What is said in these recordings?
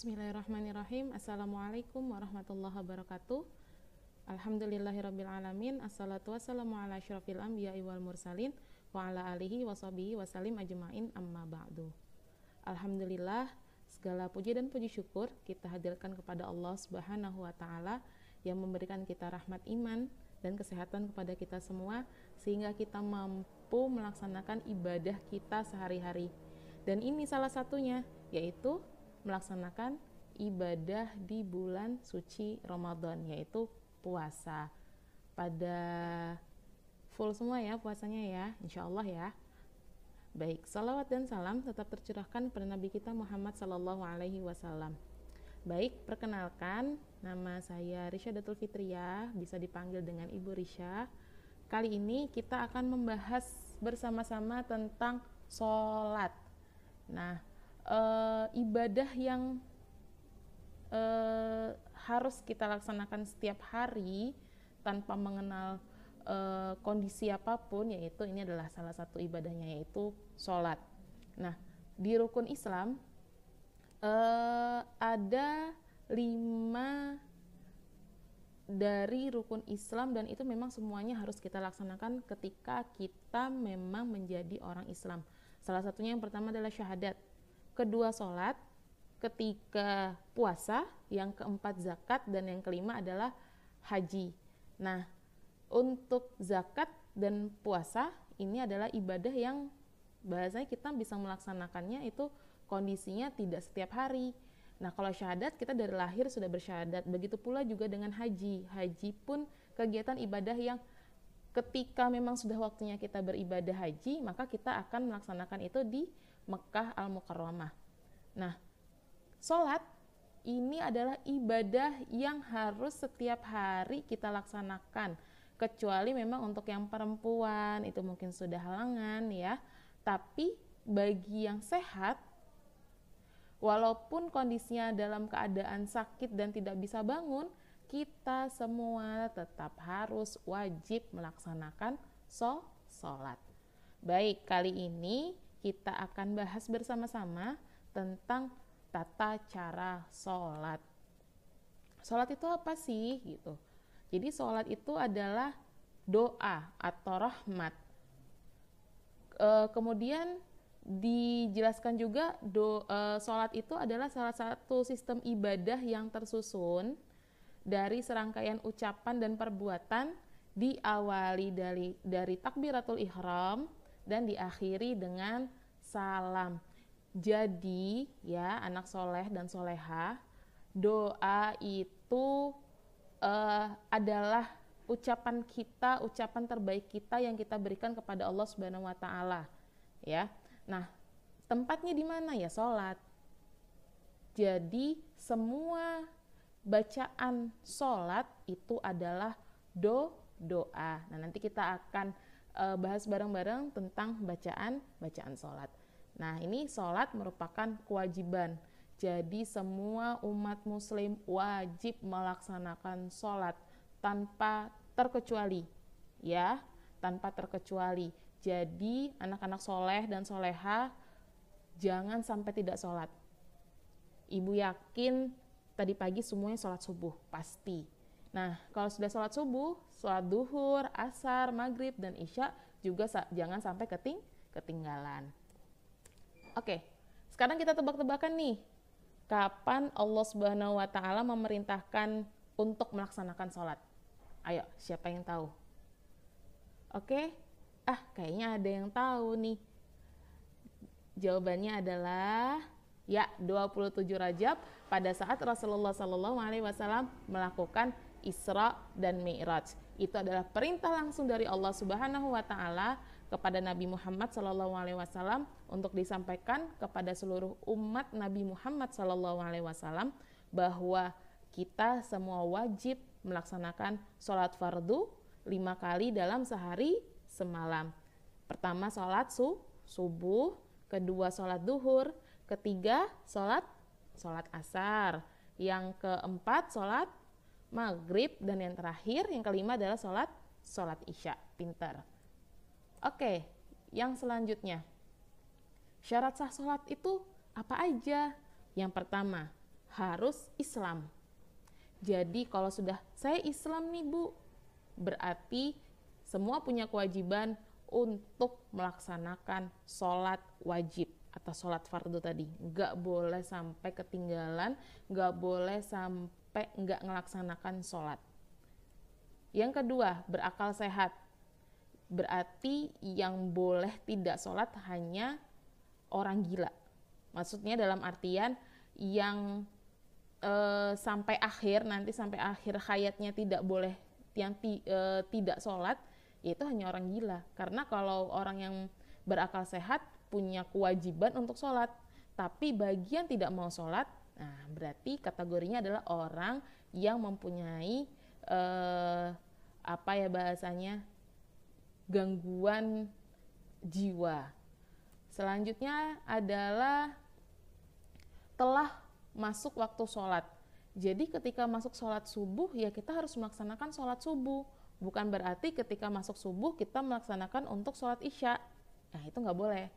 Bismillahirrahmanirrahim. Assalamualaikum warahmatullahi wabarakatuh. Alhamdulillahirrabbilalamin. Assalatu wassalamu ala asyrafil anbiya'i wal mursalin wa ala alihi wa sahbihi wasallim ajma'in, amma ba'du. Alhamdulillah, segala puji dan puji syukur kita hadirkan kepada Allah Subhanahu wa ta'ala yang memberikan kita rahmat iman dan kesehatan kepada kita semua sehingga kita mampu melaksanakan ibadah kita sehari-hari. Dan ini salah satunya, yaitu melaksanakan ibadah di bulan suci Ramadan, yaitu puasa. Pada full semua ya puasanya ya, insya Allah ya. Baik, salawat dan salam tetap tercurahkan pada Nabi kita Muhammad Sallallahu Alaihi Wasallam. Baik, perkenalkan, nama saya Risha Datul Fitriyah, bisa dipanggil dengan Ibu Risha. Kali ini kita akan membahas bersama-sama tentang sholat. Nah, ibadah yang harus kita laksanakan setiap hari tanpa mengenal kondisi apapun, yaitu ini adalah salah satu ibadahnya, yaitu sholat. Nah, di rukun Islam ada 5 dari rukun Islam, dan itu memang semuanya harus kita laksanakan ketika kita memang menjadi orang Islam. Salah satunya yang pertama adalah syahadat, kedua sholat, ketiga puasa, yang keempat zakat, dan yang kelima adalah haji. Nah, untuk zakat dan puasa ini adalah ibadah yang bahasanya kita bisa melaksanakannya itu kondisinya tidak setiap hari. Nah, kalau syahadat kita dari lahir sudah bersyahadat. Begitu pula juga dengan haji. Haji pun kegiatan ibadah yang ketika memang sudah waktunya kita beribadah haji, maka kita akan melaksanakan itu di Mekah Al-Mukarramah. Nah, sholat ini adalah ibadah yang harus setiap hari kita laksanakan, kecuali memang untuk yang perempuan itu mungkin sudah halangan ya. Tapi bagi yang sehat, walaupun kondisinya dalam keadaan sakit dan tidak bisa bangun, kita semua tetap harus wajib melaksanakan sholat. Baik, kali ini kita akan bahas bersama-sama tentang tata cara sholat. Sholat itu apa sih? Gitu. Jadi sholat itu adalah doa atau rahmat. Kemudian dijelaskan juga sholat itu adalah salah satu sistem ibadah yang tersusun dari serangkaian ucapan dan perbuatan, diawali dari takbiratul ihram dan diakhiri dengan salam. Jadi ya anak soleh dan soleha, doa itu adalah ucapan kita, ucapan terbaik kita yang kita berikan kepada Allah Subhanahu wa taala ya. Nah, tempatnya di mana ya? Sholat. Jadi semua bacaan sholat itu adalah doa. Nah, nanti kita akan bahas bareng-bareng tentang bacaan sholat. Nah, ini sholat merupakan kewajiban. Jadi semua umat muslim wajib melaksanakan sholat tanpa terkecuali. Ya, tanpa terkecuali. Jadi anak-anak soleh dan soleha jangan sampai tidak sholat. Ibu yakin tadi pagi semuanya sholat subuh, pasti. Nah, kalau sudah sholat subuh, sholat duhur, asar, maghrib, dan isya juga jangan sampai ketinggalan. Oke, sekarang kita tebak-tebakan nih. Kapan Allah Subhanahu wa ta'ala memerintahkan untuk melaksanakan sholat? Ayo, siapa yang tahu? Oke, kayaknya ada yang tahu nih. Jawabannya adalah ya 27 Rajab, pada saat Rasulullah Sallallahu Alaihi Wasallam melakukan Isra dan Mi'raj. Itu adalah perintah langsung dari Allah Subhanahu Wa Taala kepada Nabi Muhammad Sallallahu Alaihi Wasallam untuk disampaikan kepada seluruh umat Nabi Muhammad Sallallahu Alaihi Wasallam bahwa kita semua wajib melaksanakan sholat fardu 5 kali dalam sehari semalam. Pertama sholat subuh, kedua sholat duhur, ketiga sholat asar, yang keempat sholat maghrib, dan yang terakhir, yang kelima adalah sholat isya. Pinter. Oke, yang selanjutnya, syarat sah sholat itu apa aja? Yang pertama, harus Islam. Jadi kalau sudah saya Islam nih Bu, berarti semua punya kewajiban untuk melaksanakan sholat wajib atau sholat fardu tadi. Nggak boleh sampai ketinggalan, nggak boleh sampai nggak melaksanakan sholat. Yang kedua, berakal sehat. Berarti yang boleh tidak sholat hanya orang gila. Maksudnya dalam artian yang sampai akhir hayatnya tidak boleh, yang tidak sholat, yaitu hanya orang gila. Karena kalau orang yang berakal sehat punya kewajiban untuk sholat, tapi bagian tidak mau sholat, nah berarti kategorinya adalah orang yang mempunyai gangguan jiwa. Selanjutnya adalah telah masuk waktu sholat. Jadi ketika masuk sholat subuh, ya kita harus melaksanakan sholat subuh. Bukan berarti ketika masuk subuh kita melaksanakan untuk sholat isya. Nah itu nggak boleh.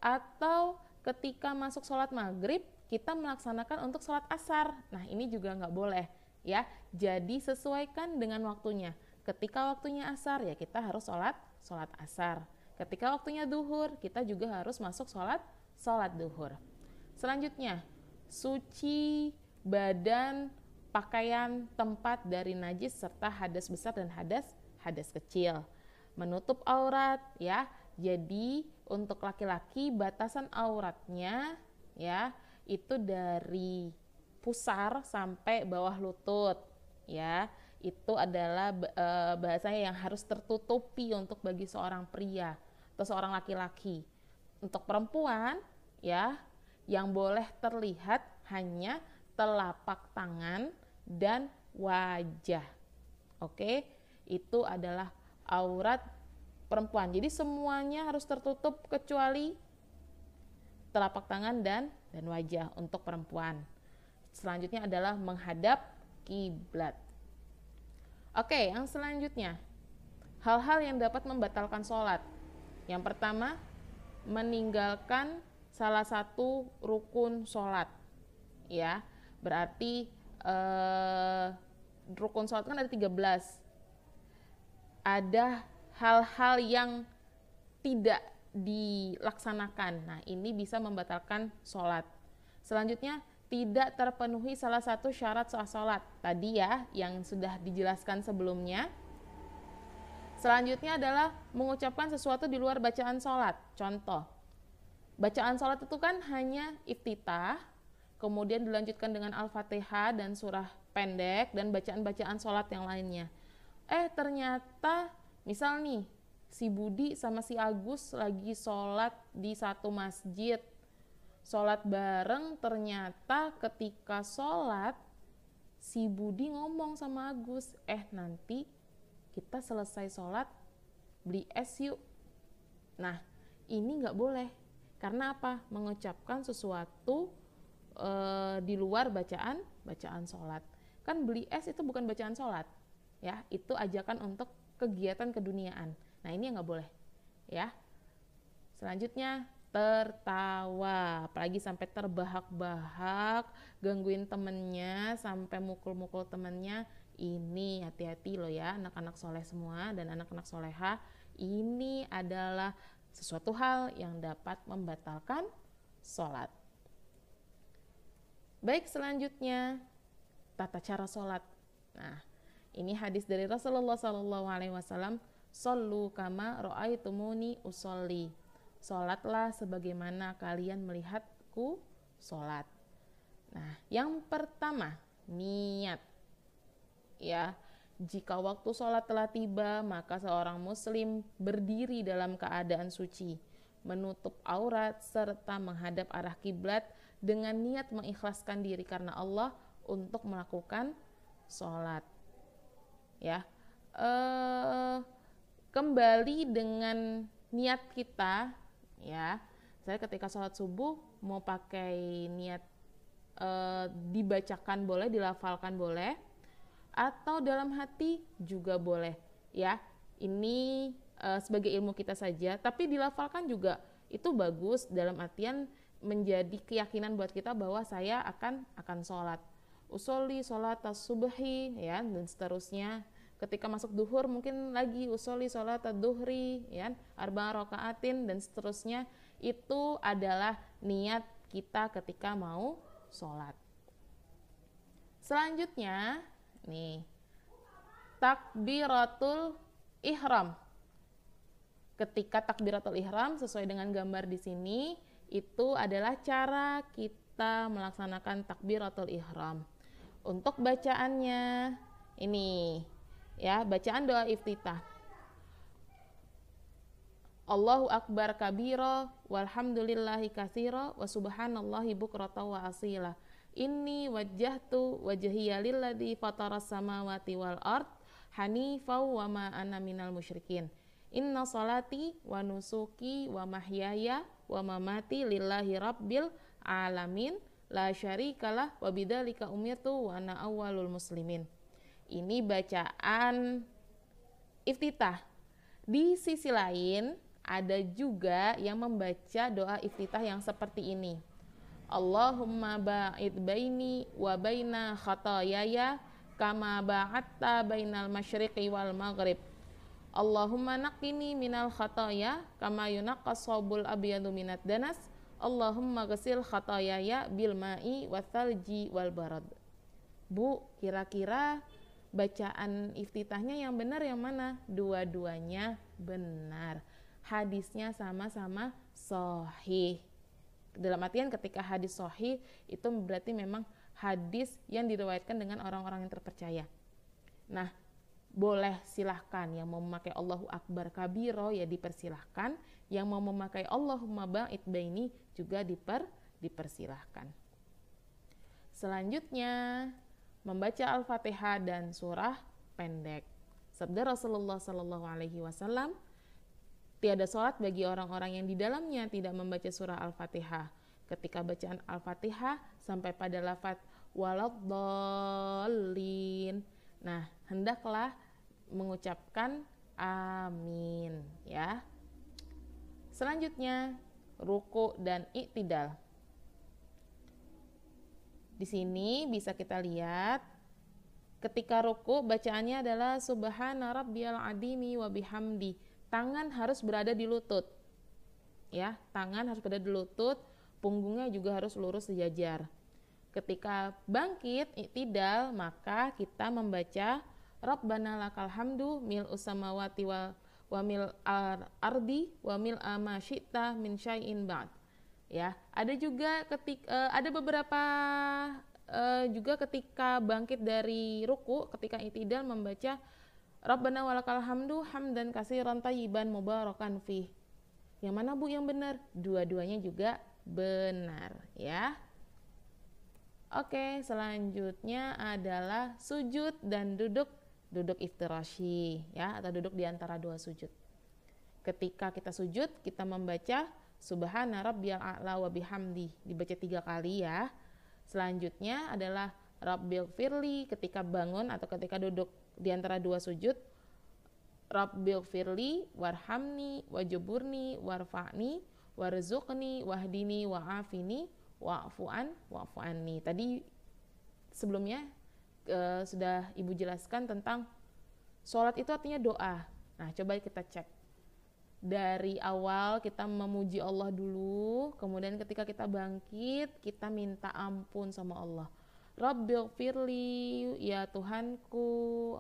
Atau ketika masuk sholat maghrib, kita melaksanakan untuk sholat asar. Nah ini juga nggak boleh. Ya, jadi sesuaikan dengan waktunya. Ketika waktunya asar, ya kita harus sholat asar. Ketika waktunya duhur, kita juga harus masuk sholat duhur. Selanjutnya, suci badan, pakaian, tempat dari najis serta hadas besar dan hadas kecil. Menutup aurat, ya. Jadi untuk laki-laki batasan auratnya, ya, itu dari pusar sampai bawah lutut, ya. Itu adalah bahasanya yang harus tertutupi untuk bagi seorang pria atau seorang laki-laki. Untuk perempuan, ya, yang boleh terlihat hanya telapak tangan dan wajah. Oke, itu adalah aurat perempuan. Jadi semuanya harus tertutup kecuali telapak tangan dan wajah untuk perempuan. Selanjutnya adalah menghadap kiblat. Oke, yang selanjutnya, hal-hal yang dapat membatalkan sholat. Yang pertama, meninggalkan salah satu rukun sholat, ya. Berarti rukun sholat kan ada 13. Ada hal-hal yang tidak dilaksanakan. Nah, ini bisa membatalkan sholat. Selanjutnya, tidak terpenuhi salah satu syarat sah sholat. Tadi ya, yang sudah dijelaskan sebelumnya. Selanjutnya adalah mengucapkan sesuatu di luar bacaan sholat. Contoh, bacaan sholat itu kan hanya iftitah, kemudian dilanjutkan dengan Al-Fatihah dan surah pendek dan bacaan-bacaan sholat yang lainnya. Ternyata misal nih, si Budi sama si Agus lagi sholat di satu masjid, sholat bareng, ternyata ketika sholat si Budi ngomong sama Agus, nanti kita selesai sholat beli es yuk. Nah ini nggak boleh. Karena apa? Mengucapkan sesuatu di luar bacaan sholat. Kan beli es itu bukan bacaan sholat, ya. Itu ajakan untuk kegiatan keduniaan. Nah ini yang nggak boleh, ya. Selanjutnya tertawa, apalagi sampai terbahak-bahak, gangguin temennya, sampai mukul-mukul temennya. Ini hati-hati loh ya, anak-anak soleh semua dan anak-anak soleha. Ini adalah sesuatu hal yang dapat membatalkan sholat. Baik, selanjutnya tata cara sholat. Nah, ini hadis dari Rasulullah SAW. Shollu kama ra'aitumuni usolli. Sholatlah sebagaimana kalian melihatku sholat. Nah, yang pertama, niat. Ya, jika waktu sholat telah tiba, maka seorang muslim berdiri dalam keadaan suci, menutup aurat, serta menghadap arah kiblat dengan niat mengikhlaskan diri karena Allah untuk melakukan sholat. Ya, kembali dengan niat kita, ya. Saya ketika sholat subuh mau pakai niat dibacakan boleh, dilafalkan boleh, atau dalam hati juga boleh, ya. Ini sebagai ilmu kita saja, tapi dilafalkan juga itu bagus dalam artian menjadi keyakinan buat kita bahwa saya akan sholat. Usolli sholat as-subhi, ya, dan seterusnya. Ketika masuk duhur mungkin lagi usolli sholat ad-duhri, ya, arba rakaatin, dan seterusnya. Itu adalah niat kita ketika mau sholat. Selanjutnya, nih, takbiratul ihram. Ketika takbiratul ihram sesuai dengan gambar di sini, itu adalah cara kita melaksanakan takbiratul ihram. Untuk bacaannya ini, ya, bacaan doa iftitah. Allahu akbar kabira walhamdulillahi katsira wa subhanallahi bukrata wa asila. Inni wajjahtu wajhiya lilladzi fataras samawati wal ard hanifau wa ma ana minal musyrikin. Inna salati wa nusuki wa mahyaya wa mamati lillahi rabbil alamin la syarikalah wa bidzalika umirtu wa ana awwalul muslimin. Ini bacaan iftitah. Di sisi lain ada juga yang membaca doa iftitah yang seperti ini. Allahumma ba'id baini wa baina khataayaya kama ba'adta bainal masyriqi wal maghrib. Allahumma naqqini minal khataaya kama yunaqqas thawbul abyadu minad danas. Allahumma ghsil khataayaya bil ma'i wathalji wal barad. Bu, kira-kira bacaan iftitahnya yang benar yang mana? Dua-duanya benar. Hadisnya sama-sama sahih. Dalam artian ketika hadis sahih itu berarti memang hadis yang diriwayatkan dengan orang-orang yang terpercaya. Nah, boleh silahkan yang mau memakai Allahu Akbar kabiro ya dipersilahkan, yang mau memakai Allahumma ba'id baini juga dipersilahkan. Selanjutnya membaca Al-Fatihah dan surah pendek. Sabda Rasulullah Sallallahu Alaihi Wasallam, tiada sholat bagi orang-orang yang di dalamnya tidak membaca surah Al-Fatihah. Ketika bacaan Al-Fatihah sampai pada lafaz waladdallin, nah hendaklah mengucapkan amin, ya. Selanjutnya ruku dan i'tidal. Di sini bisa kita lihat ketika ruku bacaannya adalah subhana rabbiyal adimi wa bihamdi. Tangan harus berada di lutut. Ya, tangan harus berada di lutut, punggungnya juga harus lurus sejajar. Ketika bangkit i'tidal, maka kita membaca Rabbana lakal hamdu mil'us samawati wa mil ardi wa mil ma syi'ta min syai'in ba'd. Ya, ada juga ada beberapa juga ketika bangkit dari ruku, ketika i'tidal membaca Rabbana walakal hamdu hamdan katsiran thayyiban mubarakan fih. Yang mana Bu yang benar? Dua-duanya juga benar, ya. Oke, selanjutnya adalah sujud dan duduk iftirasyi, ya, atau duduk di antara dua sujud. Ketika kita sujud, kita membaca subhana rabbiyal a'la wa bihamdi, dibaca 3 kali, ya. Selanjutnya adalah rabbil firli ketika bangun atau ketika duduk di antara dua sujud. Rabbil firli warhamni wajuburni warfa'ni warzuqni wahdini wa'afini wa'fu anni. Tadi sebelumnya sudah Ibu jelaskan tentang sholat itu artinya doa. Nah, coba kita cek. Dari awal kita memuji Allah dulu, kemudian ketika kita bangkit, kita minta ampun sama Allah. Rabbil firli, ya Tuhanku,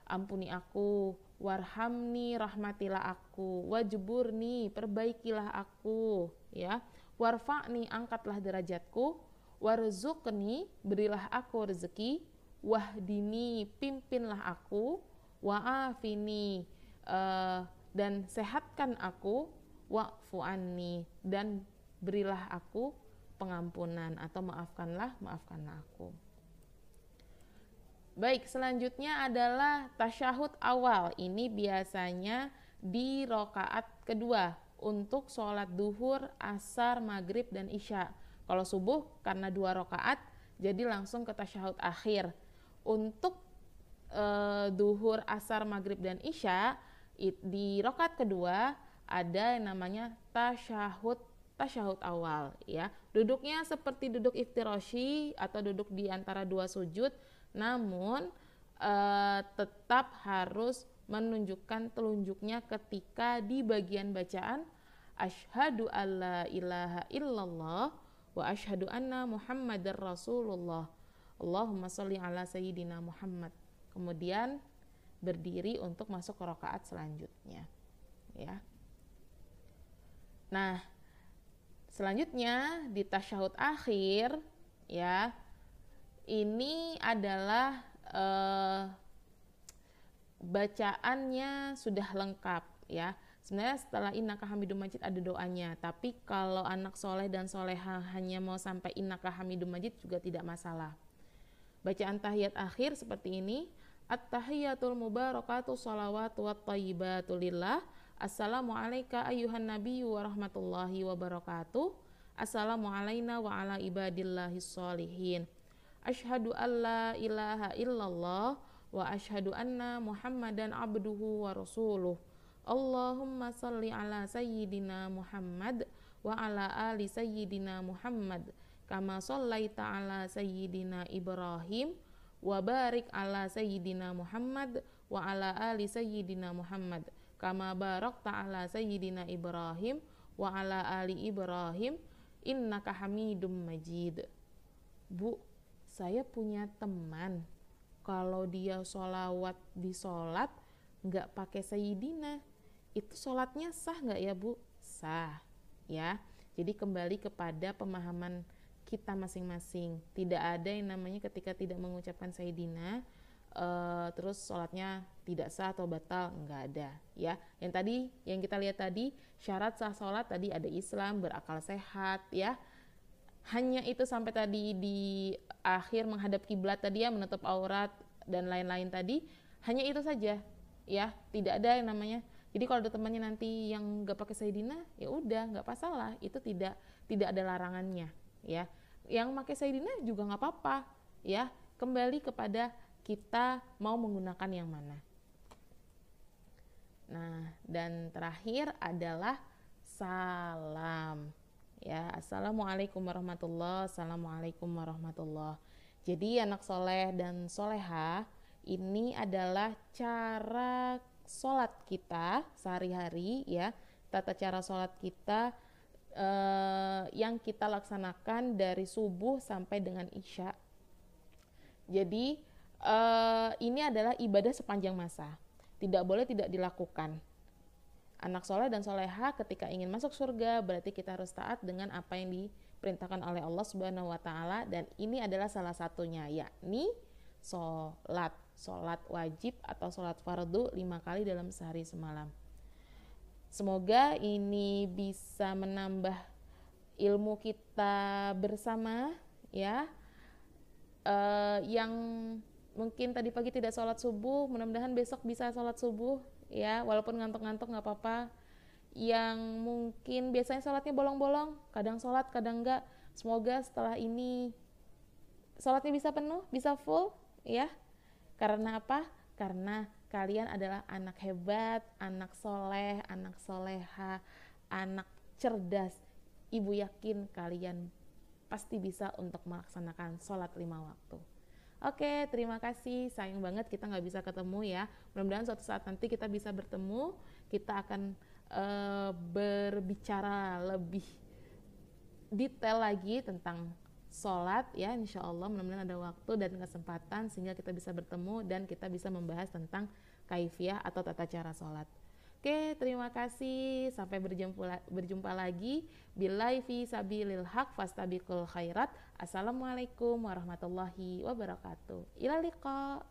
ampuni aku. Warhamni, rahmatilah aku. Wajburni, perbaikilah aku. Ya. Warfa'ni, angkatlah derajatku. Warzuqni, berilah aku rezeki. Wahdini, pimpinlah aku. Wa'afini, dan sehatkan aku. Wa'fu anni, dan berilah aku pengampunan atau maafkanlah aku. Baik, selanjutnya adalah tasyahud awal. Ini biasanya di rakaat kedua untuk sholat duhur, asar, maghrib, dan isya. Kalau subuh karena 2 rakaat, jadi langsung ke tasyahud akhir. Untuk duhur, asar, maghrib, dan isya, di rakaat kedua ada yang namanya tasyahud tasyahud awal ya. Duduknya seperti duduk iftiroshi atau duduk di antara dua sujud, namun tetap harus menunjukkan telunjuknya ketika di bagian bacaan asyhadu alla ilaha illallah wa asyhadu anna muhammadar rasulullah. Allahumma sholli ala sayyidina Muhammad. Kemudian berdiri untuk masuk ke rakaat selanjutnya ya. Nah, selanjutnya di tasyahud akhir ya, ini adalah bacaannya sudah lengkap ya. Sebenarnya setelah innaka hamidum majid ada doanya, tapi kalau anak soleh dan soleha hanya mau sampai innaka hamidum majid juga tidak masalah. Bacaan tahiyat akhir seperti ini, at-tahiyatul mubarakatuh shalawatu wat thayyibatu lillah. Assalamu alayka ayyuhan nabiyyu wa rahmatullahi wa barakatuh. Assalamu alayna wa ala ibadillahis sholihin. Asyhadu alla ilaha illallah wa asyhadu anna muhammadan abduhu wa rasuluh. Allahumma salli ala sayyidina Muhammad wa ala ali sayyidina Muhammad kama sallaita ala sayyidina Ibrahim wa barik ala sayyidina Muhammad wa ala ali sayyidina Muhammad kama barakta ala sayyidina Ibrahim wa ala ali Ibrahim innaka hamidum majid. Bu, saya punya teman kalau dia sholawat di sholat nggak pakai sayyidina, itu sholatnya sah nggak ya Bu? Sah ya. Jadi kembali kepada pemahaman kita masing-masing. Tidak ada yang namanya ketika tidak mengucapkan sayyidina terus sholatnya tidak sah atau batal, nggak ada ya. Yang tadi yang kita lihat tadi syarat sah sholat tadi ada Islam, berakal sehat ya. Hanya itu sampai tadi di akhir menghadap kiblat tadi ya, menutup aurat dan lain-lain tadi, hanya itu saja ya, tidak ada yang namanya. Jadi kalau ada temannya nanti yang nggak pakai sayyidina, ya udah nggak masalah, itu tidak ada larangannya ya. Yang pakai sayyidina juga nggak apa-apa ya, kembali kepada kita mau menggunakan yang mana. Nah, dan terakhir adalah salam ya. Assalamualaikum warahmatullahi, assalamualaikum warahmatullahi. Jadi anak soleh dan soleha, ini adalah cara sholat kita sehari-hari ya, tata cara sholat kita yang kita laksanakan dari subuh sampai dengan isya. Jadi ini adalah ibadah sepanjang masa, tidak boleh tidak dilakukan. Anak soleh dan soleha ketika ingin masuk surga berarti kita harus taat dengan apa yang diperintahkan oleh Allah Subhanahu wa Ta'ala, dan ini adalah salah satunya, yakni sholat wajib atau sholat fardu 5 kali dalam sehari semalam. Semoga ini bisa menambah ilmu kita bersama ya. Yang mungkin tadi pagi tidak sholat subuh, mudah-mudahan besok bisa sholat subuh ya, walaupun ngantuk-ngantuk nggak apa-apa. Yang mungkin biasanya sholatnya bolong-bolong, kadang sholat kadang enggak, semoga setelah ini sholatnya bisa penuh, bisa full ya. Karena apa? Karena kalian adalah anak hebat, anak soleh, anak soleha, anak cerdas. Ibu yakin kalian pasti bisa untuk melaksanakan sholat 5 waktu. Oke, terima kasih. Sayang banget kita nggak bisa ketemu ya. Mudah-mudahan suatu saat nanti kita bisa bertemu. Kita akan berbicara lebih detail lagi tentang sholat ya, insya Allah. Mudah-mudahan ada waktu dan kesempatan sehingga kita bisa bertemu dan kita bisa membahas tentang kaifiyah atau tata cara sholat. Oke, terima kasih. Sampai berjumpa lagi. Billahi fi sabilil haq fastabiqul khairat. Assalamualaikum warahmatullahi wabarakatuh. Ila liqa.